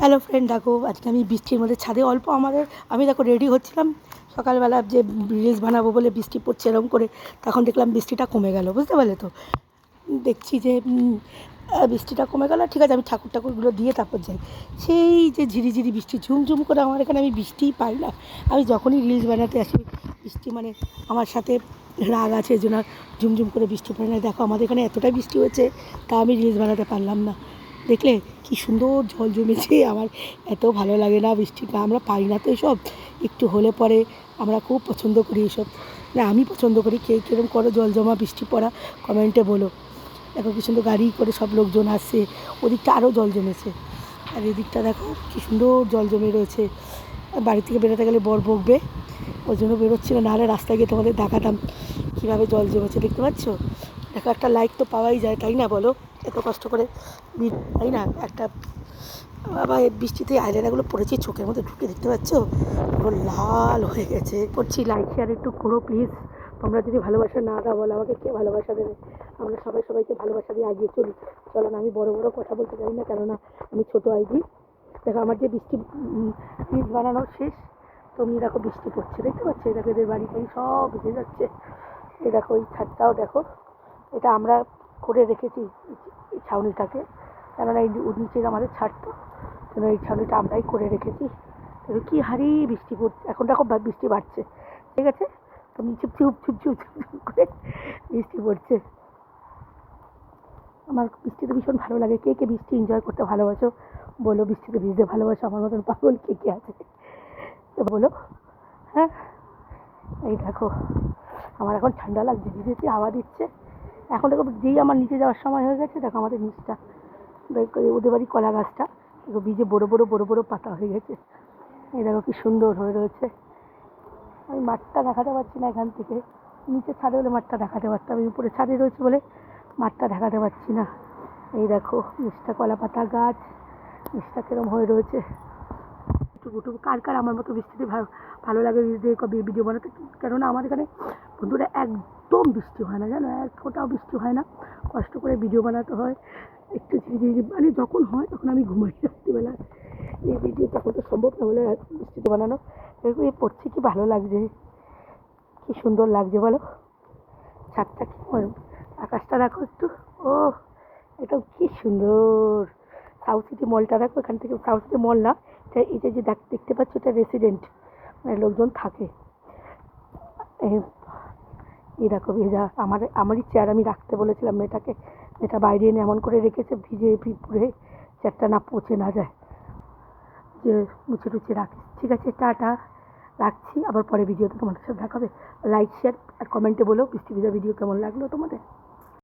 Hello friend, দেখো আজকে আমি বৃষ্টির মধ্যে ছাদে অল্প আমি দেখো রেডি হচ্ছিলাম সকালবেলা, যে রিলস বানাবো বলে বৃষ্টি পড়ছে এরকম করে। তখন দেখলাম বৃষ্টিটা কমে গেল, বুঝতে পারলে তো। দেখছি যে বৃষ্টিটা কমে গেল, ঠিক আছে আমি ঠাকুরগুলো দিয়ে তারপর যাই। সেই যে ঝিরিঝিরি বৃষ্টি ঝুমঝুম করে, আমার এখানে আমি বৃষ্টিই পাই না। আমি যখনই রিলস বানাতে আসি বৃষ্টি মানে আমার সাথে রাগ আছে, এই জন্য ঝুমঝুম করে বৃষ্টি পড়ে না। দেখো আমাদের এখানে এতটাই বৃষ্টি হয়েছে, তা আমি রিলস বানাতে পারলাম না। দেখলে কি সুন্দর জল জমেছে। আমার এত ভালো লাগে না বৃষ্টিটা, আমরা পাই না তো এসব। একটু হলে পরে আমরা খুব পছন্দ করি এসব। না, আমি পছন্দ করি। কে কীরকম করো জল জমা বৃষ্টি পড়া, কমেন্টে বলো। দেখো কি সুন্দর গাড়ি করে সব লোকজন আসছে, ওদিকটা আরও জল জমেছে। আর এদিকটা দেখো কি সুন্দর জল জমে রয়েছে। বাড়ি থেকে বেরোতে গেলে বর বকবে, ওই জন্য বেরোচ্ছি না, নাহলে রাস্তায় গিয়ে তোমাদের দেখাতাম কীভাবে জল জমেছে। দেখতে পাচ্ছ? দেখো, একটা লাইক তো পাওয়াই যায়, তাই না বলো? এত কষ্ট করে, তাই না? একটা বাবা, এই বৃষ্টিতে আইলাইনারগুলো পড়েছি চোখের মধ্যে ঢুকে, দেখতে পাচ্ছ পুরো লাল হয়ে গেছে। করছি, লাইক শেয়ার একটু করো প্লিজ। তোমরা যদি ভালোবাসা না দাও বলো, আমাকে কে ভালোবাসা দেবে? আমরা সবাই সবাইকে ভালোবাসা দিয়ে এগিয়ে চলি। চলো না, আমি বড় বড় কথা বলতে চাই না, কেননা আমি ছোটো আইডি। দেখো আমার যে বৃষ্টি রিলস বানানো শেষ, তুমি দেখো বৃষ্টি পড়ছে, দেখতে পাচ্ছ? এই দেখো এদের বাড়ি বাড়ি সব ভিজে যাচ্ছে। এই দেখো এই ছাদটাও দেখো, এটা আমরা করে রেখেছি এই ছাউনিটাকে, কেননা এই নিচের আমাদের ছাড়তো, কেন এই ছাউনিটা আমরাই করে রেখেছি। কিন্তু কী হারে বৃষ্টি পড়ছে, এখন দেখো বৃষ্টি বাড়ছে, ঠিক আছে? তো নিচে চুপ চুপ চুপ চুপ করে বৃষ্টি পড়ছে। আমার বৃষ্টিতে ভীষণ ভালো লাগে। কে কে বৃষ্টি এনজয় করতে ভালোবাসো বলো, বৃষ্টিতে ভিজতে ভালোবাসো আমার মতন পাগল কে কে আছে তো বলো। হ্যাঁ, এই দেখো আমার এখন ঠান্ডা লাগছে, ভিজেছি, হাওয়া দিচ্ছে। এখন দেখো যেই আমার নিচে যাওয়ার সময় হয়ে গেছে, দেখো আমাদের নিচটা, ওদের বাড়ি কলা গাছটা দেখো বীজে বড়ো বড়ো বড়ো বড়ো পাতা হয়ে গেছে। এই দেখো কি সুন্দর হয়ে রয়েছে। আমি মাঠটা দেখাতে পারছি না এখান থেকে, নিচে ছাদে হলে মাঠটা দেখাতে পারতাম, আমি উপরে ছাদে রয়েছে বলে মাঠটা দেখাতে পারছি না। এই দেখো নিচটা কলা পাতা গাছ, নিচটা কিরম হয়ে রয়েছে। টুকু কার কার আমার মতো বৃষ্টিতে ভালো লাগে ভিডিও বানাতে, কেননা আমার এখানে বন্ধুরা একদম বৃষ্টি হয় না, জানো, এক ফোঁটাও বৃষ্টি হয় না। কষ্ট করে ভিডিও বানাতে হয়, একটু ঝিরিঝিরি মানে যখন হয় তখন আমি ঘুমাই রাত্রিবেলা। এই ভিডিও তখন তো সম্ভব না বলে বৃষ্টিতে বানানো। এরকম এই পড়ছে, কি ভালো লাগছে, কি সুন্দর লাগছে বলো। ছাদটা কি, আকাশটা দেখো একটু, ও এটা কি সুন্দর। সাউথ সিটি মলটা দেখো, এখান থেকে সাউথ সিটি মল না, এটা যে দেখতে পাচ্ছ এটা রেসিডেন্ট, মানে লোকজন থাকে। এই দেখো ভেজা, আমারই চেয়ার আমি রাখতে বলেছিলাম মেয়েটাকে, মেয়েটা বাইরে এনে এমন করে রেখেছে ভিজে পুড়ে চেয়ারটা না পচে না যায়, যে মুছে টুছে রাখিস। ঠিক আছে, টাটা, রাখছি। আবার পরে ভিডিওতে তোমাদের সাথে দেখাবে। লাইক শেয়ার আর কমেন্টে বলো বৃষ্টি ভেজা ভিডিও কেমন লাগলো তোমাদের।